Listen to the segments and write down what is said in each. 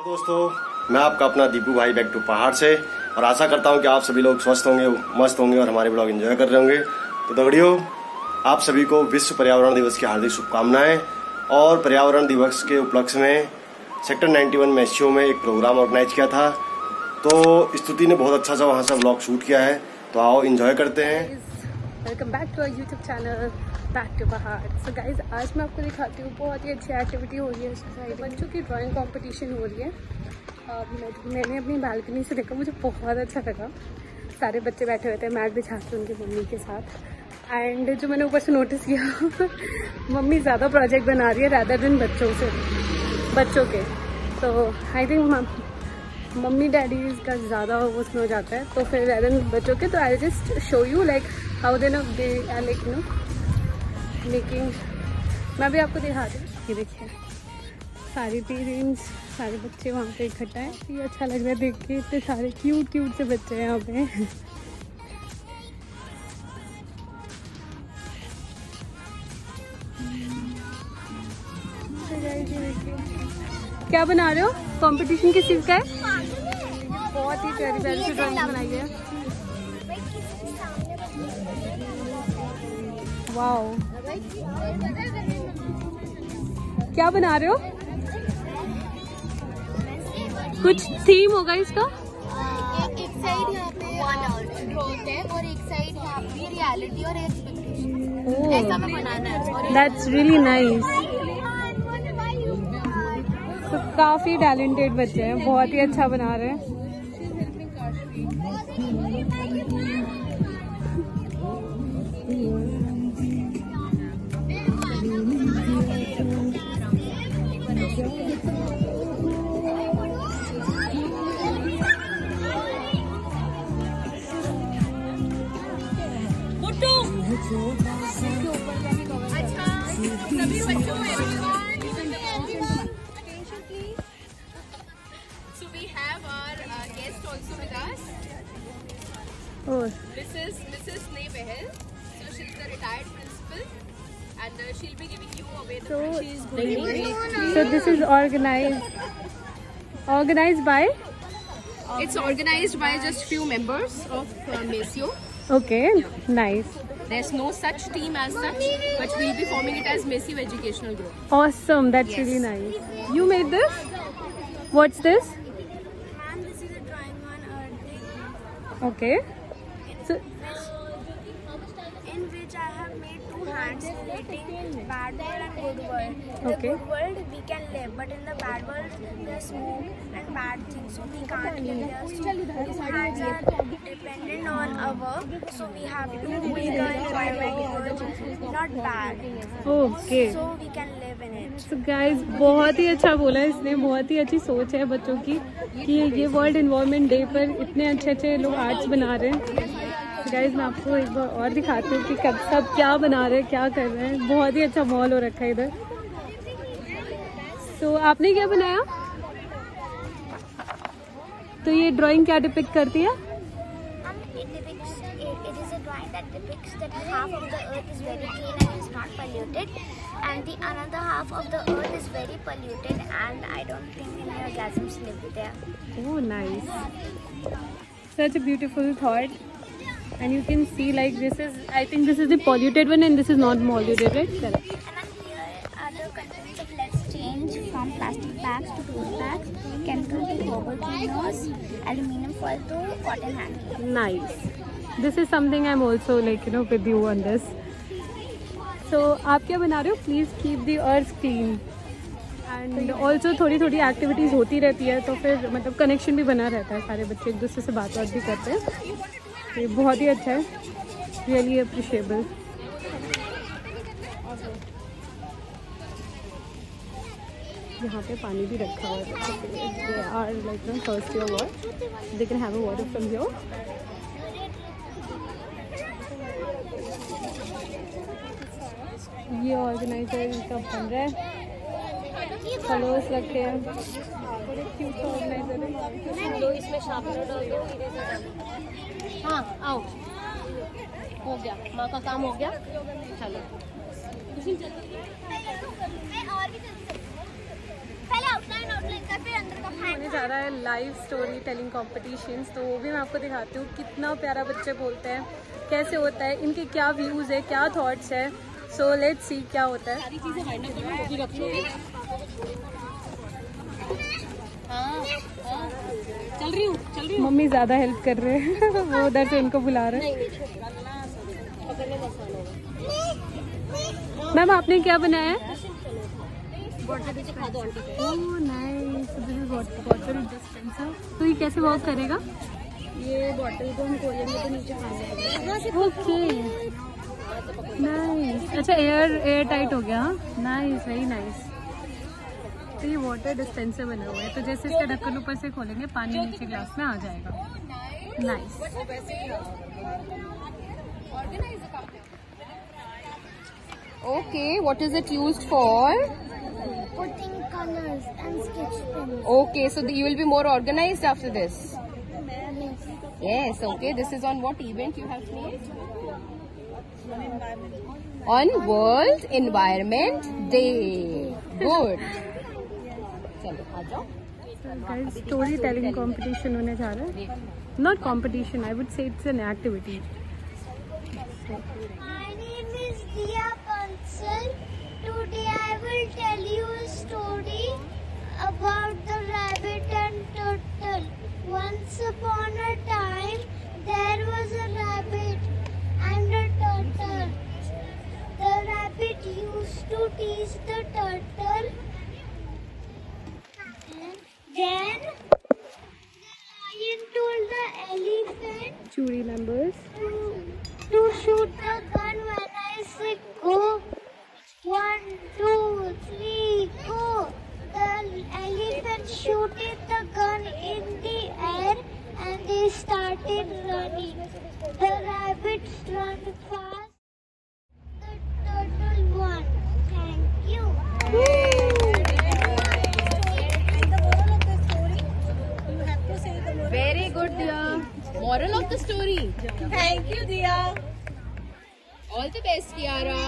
दोस्तों, मैं आपका अपना दीपू भाई बैक टू पहाड़ से, और आशा करता हूं कि आप सभी लोग स्वस्थ होंगे, मस्त होंगे और हमारे ब्लॉग एंजॉय कर रहे होंगे। तो दगड़ियों, आप सभी को विश्व पर्यावरण दिवस की हार्दिक शुभकामनाएं। और पर्यावरण दिवस के उपलक्ष्य में सेक्टर 91 मैसियो में एक प्रोग्राम ऑर्गेनाइज किया था, तो स्तुति ने बहुत अच्छा सा वहाँ से ब्लॉग शूट किया है, तो आओ एंजॉय करते हैं। Welcome back to our YouTube channel back to Pahad. So guys, आज मैं आपको दिखाती हूँ, बहुत ही अच्छी एक्टिविटी हो रही है सोसाइटी। बच्चों की ड्राइंग कंपटीशन हो रही है। मैंने अपनी बालकनी से देखा, मुझे बहुत अच्छा लगा। सारे बच्चे बैठे हुए थे मैट बिछा के उनकी मम्मी के साथ। एंड जो मैंने ऊपर से नोटिस किया मम्मी ज़्यादा प्रोजेक्ट बना रही है रैदर देन बच्चों के। तो आई थिंक मम्मी डैडी का ज़्यादा उसमें हो जाता है, तो फिर रैदर देन बच्चों के। तो I just show you like how they are like making. मैं भी आपको दिखा दूँ। ये देखिए, सारे पेरेंट्स, सारे बच्चे वहाँ पे इकट्ठा है। ये अच्छा लग रहा है देख के, इतने सारे क्यूट से बच्चे हैं यहाँ पे। क्या बना रहे हो? कंपटीशन किस चीज़ का है? बहुत ही प्यारी प्यारी सी ड्राइंग बनाई है। वाओ, क्या बना रहे हो? कुछ थीम होगा इसका? एक साइड यहाँ पे ग्रोथ है और एक साइड यहाँ पे रियलिटी और एक्सपेक्टेशन। ऐसा में बनाना है। That's really nice. तो काफी टैलेंटेड बच्चे हैं, बहुत ही अच्छा बना रहे हैं। सभी बच्चों So we have our guest also with us. Oh. This is Mrs. Nebehel. So she's the retired principal, and she'll be giving you away the So this is organized by? It's organized by just few members of Mesio. Okay, nice. There's no such team as such, but we'll be forming it as Mesio Educational Group. Awesome, that's really nice. You made this? What's this? Ma'am, this is a drawing on Earth Day. Okay. So, In which I have made two hands relating bad world and good world. In Okay. the good world we can live, but in the bad world there's smoke and bad things, so we can't live there. So two hands are dependent on our work, so we have to make the environment good, not bad. okay. So we can live in it. So guys, बहुत ही अच्छा बोला इसने, बहुत ही अच्छी सोच है बच्चों की कि ये वर्ल्ड एनवायरनमेंट डे पर इतने अच्छे लोग आर्ट्स बना रहे हैं। गाइज, मैं आपको एक बार और दिखाती हूँ कि कब सब क्या बना रहे हैं, क्या कर रहे हैं। बहुत ही अच्छा माहौल हो रखा है इधर। तो आपने क्या बनाया? तो ये ड्राइंग क्या डिपिक्ट करती है? It is a drawing that depicts that half of the earth is very clean and is not polluted, and the another half of the earth is very polluted, and I don't think any organisms live there. Oh, nice. Such a beautiful thought. And you can see like this is, I think this is the polluted one and this is not polluted, right? Correct. And here are the contents of Let's Change, from plastic bags to tote bags, chemical to herbal cleaners, aluminium foil to cotton handkerchief. Nice. This is something I'm also like with you on this. So आप क्या बना रहे हो? Please keep the earth clean. And also थोड़ी activities होती रहती है, तो फिर मतलब कनेक्शन भी बना रहता है, सारे बच्चे एक दूसरे से बात भी करते हैं। ये बहुत ही अच्छा है, रियली अप्रिशिएबल। यहाँ पे पानी भी रखा हुआ है, दे आर लाइक थर्स्टी और what, they can have a water from here. ये ऑर्गेनाइजर का बन रहा है, कलर्स रखे हैं, बड़े क्यूट ऑर्गेनाइजर है। इसमें शार्पनर डाल दो। हाँ, आओ, हो गया, माँ का काम हो गया। चलो पहले आउटलाइन कर फिर अंदर का होने जा रहा है लाइव स्टोरी टेलिंग कॉम्पिटिशन्स, तो वो भी मैं आपको दिखाती हूँ कितना प्यारा बच्चे बोलते हैं, कैसे होता है, इनके क्या व्यूज़ है, क्या थॉट्स है। सो लेट्स सी क्या होता है। सारी चीज़ें फाइंड आउट करना, वो भी रख लोगे। चल रही हूँ। मम्मी ज़्यादा हेल्प कर रहे हैं वो उधर से उनको बुला रहे हैं। मैम आपने क्या बनाया है? Oh nice, this is water dispenser. तो ये कैसे वर्क करेगा? ये बॉटल को हम खोलेंगे तो नीचे खाना। ओके नाइस, अच्छा एयर टाइट हो गया। Nice, very nice. तो ये वाटर डिस्पेंसर बना हुआ है, तो जैसे इसका ढक्कन ऊपर से खोलेंगे पानी नीचे ग्लास में आ जाएगा। Nice. Okay, what is it used for? Putting colors and sketch pens. Okay, so you will be more organized after this. Yes. Yes, okay. This is on what event you have made? On World Environment Day. Good. चलो आ जाओ। Guys, story telling competition होने जा रहा है। Not competition, I would say it's an activity. My name is Diya Bansal. Today I will tell you a story about the rabbit and turtle. Once upon a time, there was a rabbit and a turtle. The rabbit used to tease the turtle. Then the lion told the elephant Jury members. to shoot the gun when I say go. 1, 2, 3, go. The elephant shooted the gun in the air and they started running. The rabbits ran fast. The turtle won. Thank you. Very good, Diya. Moral of the story. Thank you, Diya. All the best, Kiara.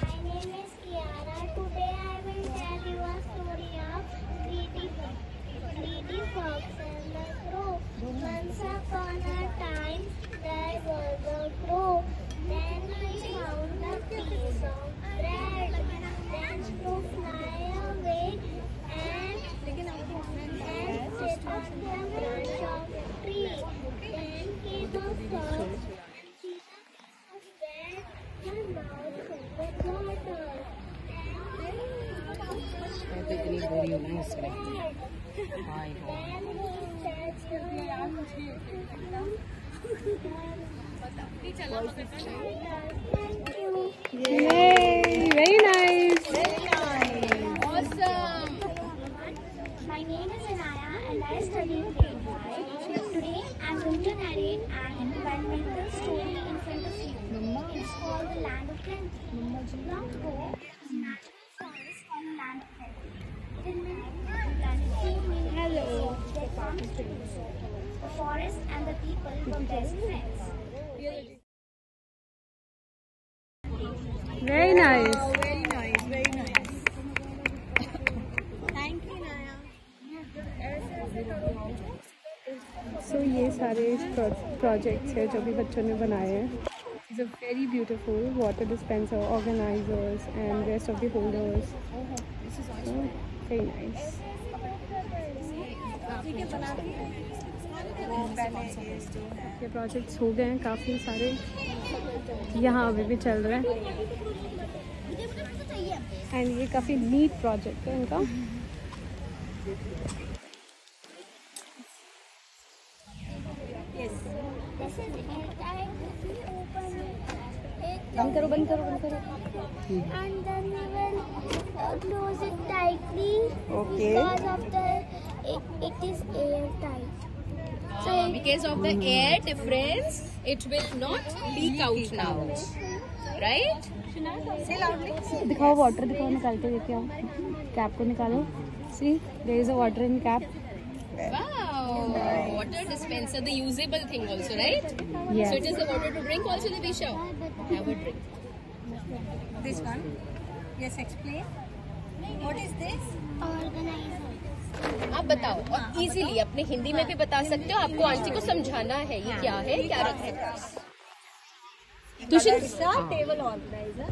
My name is Kiara. Today I will tell you a story of Greedy Fox and the Crow. Once upon a time, there was a crow. Then he found a piece of bread. Then crow fly away and sit on the branch of a tree. Then came a fox. इतनी बुरी हूँ ना इसमें। Very nice. Awesome. My name is Anaya and I study in grade 5. Today I am going to narrate an environmental story in front of you. It's called The Land of Plenty. Long ago, there was a natural forest called the Land of Plenty. It invented Hello. Their farms to do so. The forest and the people were best friends. Very nice. Very nice, very nice. Thank you, Naya. So ये सारे projects हैं जो भी बच्चों ने बनाए हैं. It's a very beautiful water dispenser, organizers and rest of the holders. So, very nice. ये प्रोजेक्ट्स हो गए हैं काफ़ी सारे, यहाँ अभी भी चल रहे हैं एंड ये काफ़ी नीट प्रोजेक्ट है इनका. बंद करो बंद करो बंद करो. And then we will close it tightly. Okay. Because of the it is airtight. So Because of the air difference, it will not leak out now, right? दिखाओ वाटर, दिखाओ निकालते हुए. क्या कैप को निकालो. See, there is a water in cap. Wow, water dispenser, the usable thing also, right? Yes. So it is the water to drink also, the Visha. Have a drink. This one. Yes, explain. What is this? Organizer. आप बताओ और easily अपने हिंदी में भी बता सकते हो, आपको आंटी को समझाना है ये क्या है, क्या रखा है। Table organiser.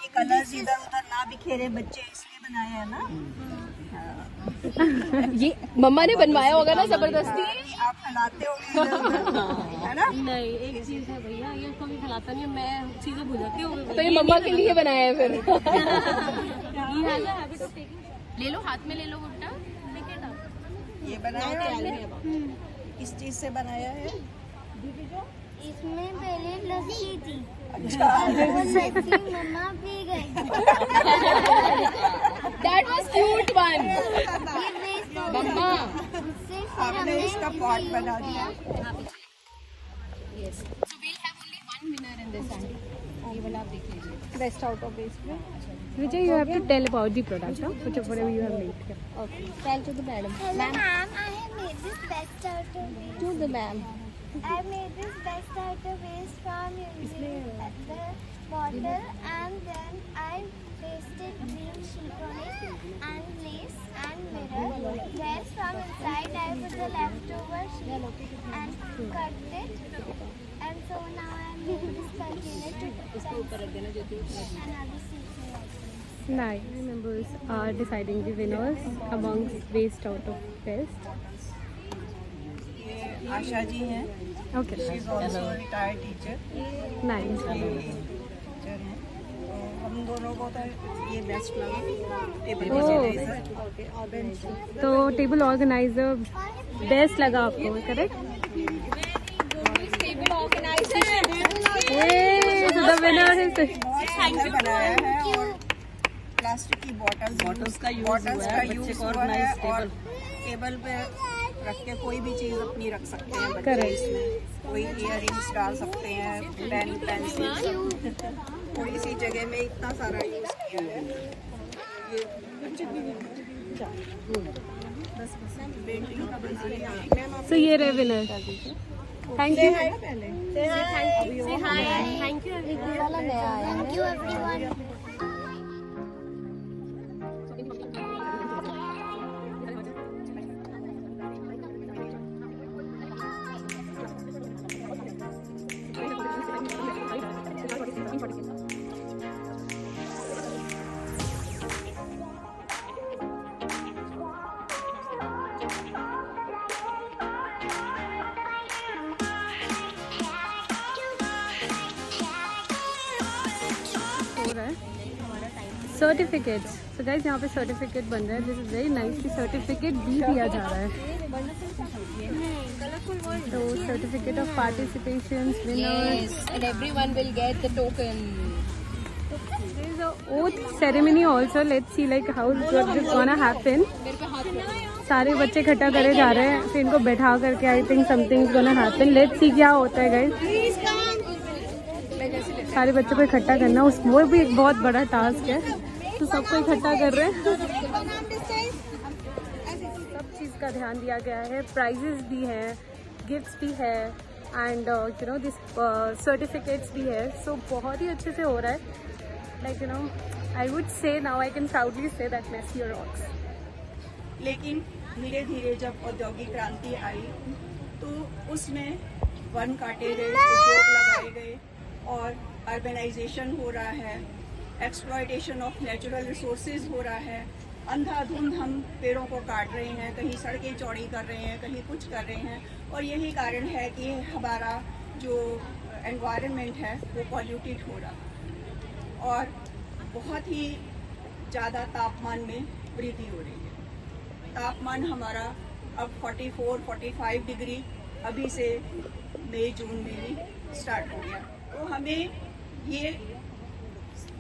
ये कलर्स इधर उधर ना बिखेरे बच्चे इसलिए बनाया है ना। ये मम्मा ने बनवाया होगा ना जबरदस्ती। आप फैलाते हो है ना। नहीं, एक चीज है भैया, ये कभी खिलाता नहीं, मैं चीजें भूल जाती हूँ। तो ये मम्मा के लिए बनाया है फिर। ले लो, हाथ में ले लो गुड्डा। ये बनाया है किस चीज से बनाया है? इसमें पहले लस्सी थी, अच्छा। वो लस्सी मम्मा पी गई। That was cute one. ये वेस्ट हो गया। मम्मा। उससे फिर आपने हमने इसका पॉट बना दिया। Yes. So we'll have only one winner in this, aunty. ये वाला आप देख लीजिए। Best out of waste में। Vijay, you have to tell about the product, huh? Whatever you have made. Okay. Tell to the madam. Hello ma'am, I have made this best out of waste. To the ma'am. I made this best out of waste from using the bottle, and then I pasted green sheet on it and lace and mirror. Then from inside I put the leftover sheet and cut it. And so now I am making this container to and I'll be seeing it. Nine members are deciding the winners amongst waste out of waste. ये आशा जी हैं। Okay. She is also retired teacher. Nice. Teacher हैं। तो हम दोनों को तो ये best लगा। Table Oh. ऑर्गेनाइजर। तो टेबल ऑर्गेनाइजर बेस्ट लगा आपको, correct? So the winner is बनाया है और प्लास्टिक की बॉटल्स का यूज हुआ है और टेबल पे रख के कोई भी चीज अपनी रख सकते हैं बच्चे। Correct. इसमें कोई इयररिंग्स डाल सकते हैं, पेन पेंसिल, थोड़ी सी जगह में इतना सारा यूज किया है। ये बस पेंटिंग का बनाने मैम। So ये रहे विनर। Thank you. पहले thank you. Thank you everyone. Certificates. So guys यहाँ पे सर्टिफिकेट बन रहा है। दिस इज वेरी नाइस कि सर्टिफिकेट भी दिया जा रहा है। तो certificate of participation winners, And everyone will get the token. there is a oath ceremony also. Let's see like how this gonna happen. सारे बच्चे इकट्ठा करे जा रहे हैं, फिर इनको बैठा करके I think something is gonna happen. Let's see क्या होता है गाइस। सारे बच्चों को इकट्ठा करना, उस वो भी एक बहुत बड़ा टास्क है। तो सबको इकट्ठा कर रहे हैं। सब चीज़ का ध्यान दिया गया है। प्राइजेस भी हैं, गिफ्ट्स भी है and you know this certificates भी है। सो बहुत ही अच्छे से हो रहा है। Like you know I would say now I can proudly say that Messi rocks. लेकिन धीरे धीरे जब औद्योगिक क्रांति आई तो उसमें वन काटे गए, उद्योग लगाए गए और अर्बनाइजेशन हो रहा है, एक्सप्लॉयटेशन ऑफ नेचुरल रिसोर्सेज हो रहा है। अंधाधुंध हम पेड़ों को काट रहे हैं, कहीं सड़कें चौड़ी कर रहे हैं, कहीं कुछ कर रहे हैं और यही कारण है कि हमारा जो एनवायरनमेंट है वो पॉल्यूटेड हो रहा और बहुत ही ज़्यादा तापमान में वृद्धि हो रही है। तापमान हमारा अब 44-45 डिग्री अभी से मई जून में ही स्टार्ट हो गया। तो हमें ये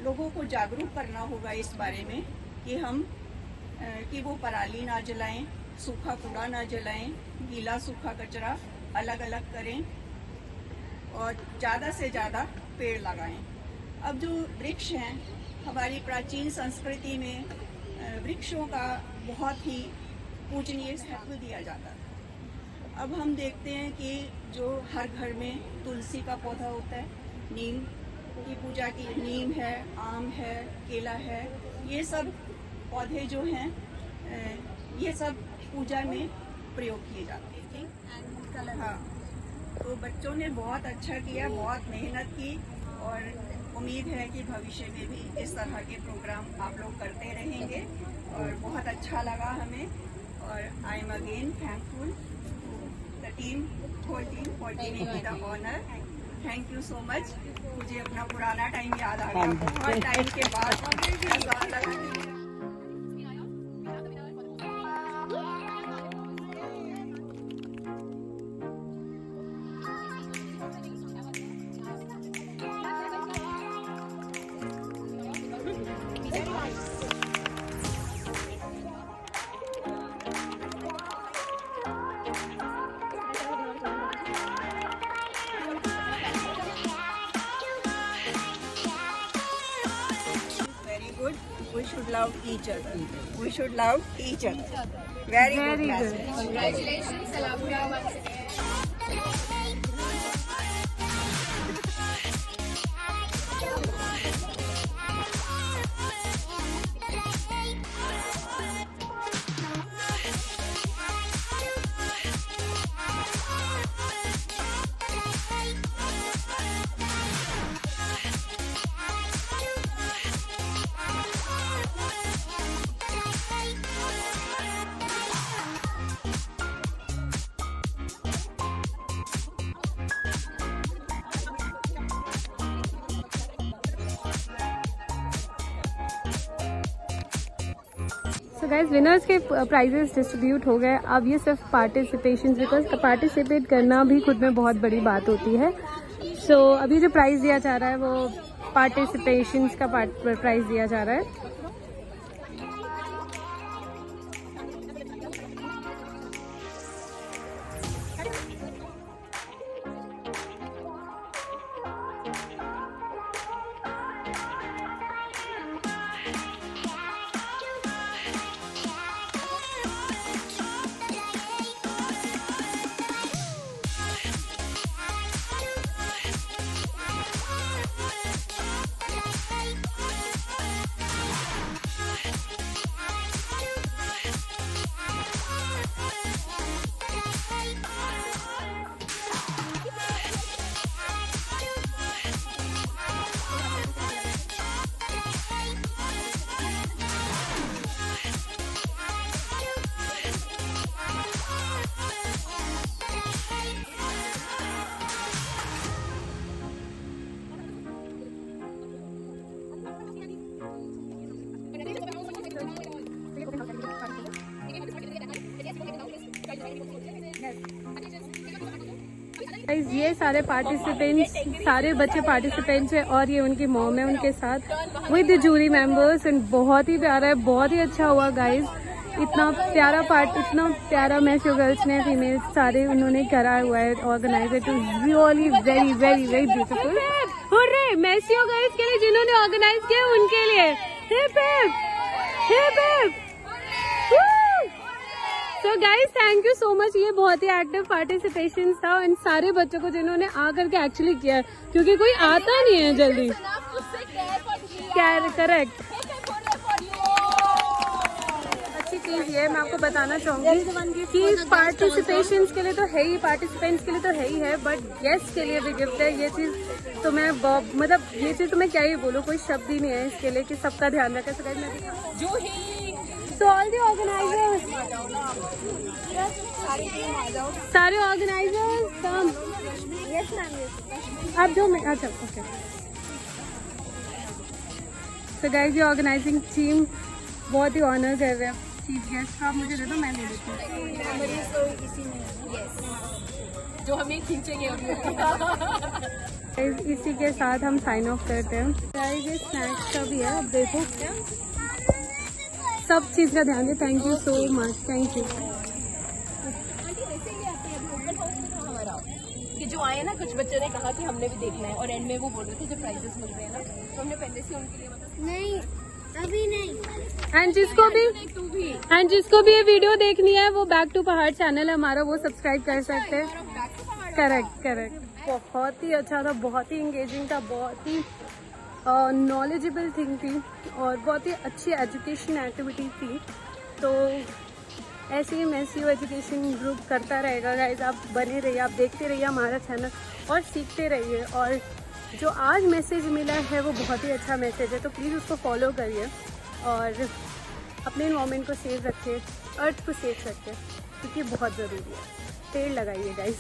लोगों को जागरूक करना होगा इस बारे में कि हम कि वो पराली ना जलाएं, सूखा कूड़ा ना जलाएं, गीला सूखा कचरा अलग अलग करें और ज़्यादा से ज़्यादा पेड़ लगाएं। अब जो वृक्ष हैं, हमारी प्राचीन संस्कृति में वृक्षों का बहुत ही पूजनीय महत्व दिया जाता था। अब हम देखते हैं कि जो हर घर में तुलसी का पौधा होता है, नीम, की पूजा की, नीम है, आम है, केला है, ये सब पौधे जो हैं ये सब पूजा में प्रयोग किए जाते हैं। हाँ, तो बच्चों ने बहुत अच्छा किया, बहुत मेहनत की और उम्मीद है कि भविष्य में भी इस तरह के प्रोग्राम आप लोग करते रहेंगे और बहुत अच्छा लगा हमें। और I am again thankful to the team, whole team for giving me the honour. Thank you so much. मुझे अपना पुराना टाइम याद आ गया, बहुत टाइम के बाद ऐसा लगा। We should love each other. We should love each other. Very good message. Congratulations, Salamia, once again. So guys winners के प्राइजेस डिस्ट्रीब्यूट हो गए। अब ये सिर्फ पार्टिसिपेशन, बिकॉज पार्टिसिपेट करना भी खुद में बहुत बड़ी बात होती है। सो अभी जो प्राइज दिया जा रहा है वो पार्टिसिपेशन का प्राइज दिया जा रहा है। ये सारे पार्टिसिपेंट्स, सारे बच्चे प्यारेंट्स है और ये उनकी मॉम है उनके साथ विद जूरी मेंबर्स। एंड बहुत ही प्यारा है, बहुत ही अच्छा हुआ गाइज। इतना प्यारा मैस्यो गर्ल्स ने, फीमेल्स सारे उन्होंने करा हुआ है, organise it is really very very very beautiful. Hurray मैस्यो गर्ल्स के लिए जिन्होंने ऑर्गेनाइज किया उनके लिए हिप हिप हिप हिप। तो guys thank you so much. ये बहुत ही एक्टिव पार्टिसिपेशन था इन सारे बच्चों को जिन्होंने आकर के एक्चुअली किया, क्योंकि कोई आता नहीं है जल्दी। करेक्ट। अच्छी चीज ये मैं आपको बताना चाहूंगी कि पार्टिसिपेशंस के लिए तो है ही, पार्टिसिपेंट्स के लिए तो है ही है, बट गेस्ट के लिए भी गिफ्ट है। ये चीज तो मैं मतलब ये चीज तो मैं क्या ही बोलूँ, कोई शब्द ही नहीं है इसके लिए कि सबका ध्यान रखा। सो ऑल दी ऑर्गेनाइजर्स, सारे ऑर्गेनाइजर्स कम। यस मैम, आप जो अच्छा ओके। सो गाइस ये ऑर्गेनाइजिंग टीम बहुत ही ऑनर कर रहे हैं चीफ गेस्ट। आप मुझे दे दो, मैं ले देती हूँ जो हमें खींचेंगे। इसी के साथ हम साइन ऑफ करते हैं। गाइस ये स्नैक्स का भी है, अब देखो सब चीज का ध्यान दे। Thank you so much, thank you. कि जो आए ना, कुछ बच्चों ने कहा कि हमने भी देखना है और एंड में वो बोल रहे थे जो प्राइजेस मिल रहे हैं ना, तो हमने पहले से उनके लिए नहीं अभी नहीं। एंड जिसको भी ये वीडियो देखनी है वो बैक टू पहाड़ चैनल है हमारा, वो सब्सक्राइब कर सकते हैं। करेक्ट। बहुत ही अच्छा था, बहुत ही एंगेजिंग था, बहुत ही नॉलेजेबल थिंग थी और बहुत ही अच्छी एजुकेशन एक्टिविटी थी। तो ऐसे ही मैसिव एजुकेशन ग्रुप करता रहेगा गाइज। आप बने रहिए, आप देखते रहिए हमारा चैनल और सीखते रहिए। और जो आज मैसेज मिला है वो बहुत ही अच्छा मैसेज है, तो प्लीज़ उसको फॉलो करिए और अपने एनवायरनमेंट को सेव रखिए, अर्थ को सेव रखिए, क्योंकि बहुत ज़रूरी है। पेड़ लगाइए guys.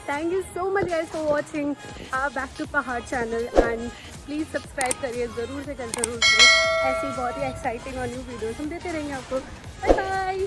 Thank you so much guys for watching our back to Pahad channel and please subscribe करिए ज़रूर से ज़रूर से। ऐसी बहुत ही एक्साइटिंग और न्यू वीडियोस हम देते रहेंगे आपको। Bye bye.